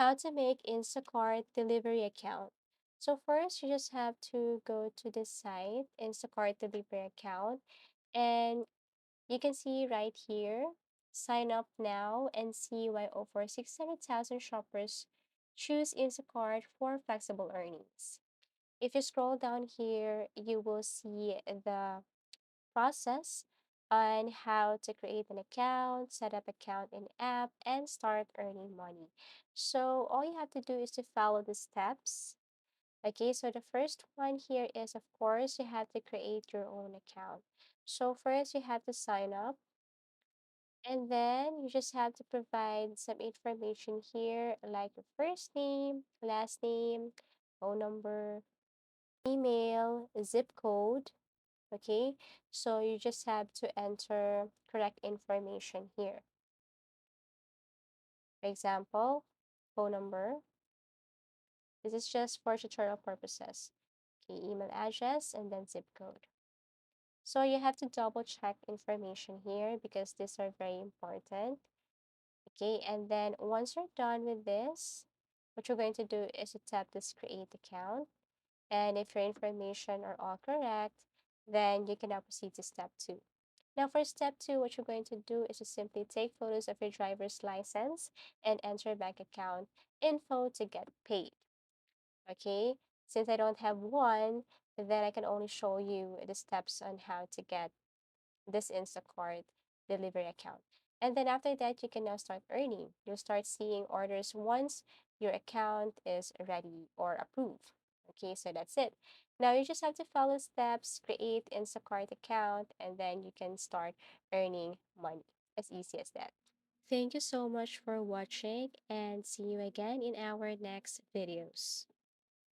How to make Instacart Delivery Account. So first, you just have to go to this site, Instacart Delivery Account, and you can see right here, sign up now and see why over 600,000 shoppers choose Instacart for flexible earnings. If you scroll down here, you will see the process on how to create an account, set up account in app, and start earning money. So all you have to do is to follow the steps. Okay, so the first one here is, of course, you have to create your own account. So first you have to sign up, and then you just have to provide some information here like your first name, last name, phone number, email, zip code. Okay, so you just have to enter correct information here. For example, phone number. This is just for tutorial purposes. Okay, email address and then zip code. So you have to double check information here because these are very important. Okay, and then once you're done with this, what you're going to do is to tap this create account. And if your information are all correct, then you can now proceed to step two. Now for step two, what you're going to do is to simply take photos of your driver's license and enter bank account info to get paid. Okay, since I don't have one, then I can only show you the steps on how to get this Instacart delivery account. And then after that, you can now start earning. You'll start seeing orders once your account is ready or approved. Okay, so that's it. Now you just have to follow steps, create Instacart account, and then you can start earning money. As easy as that. Thank you so much for watching and see you again in our next videos.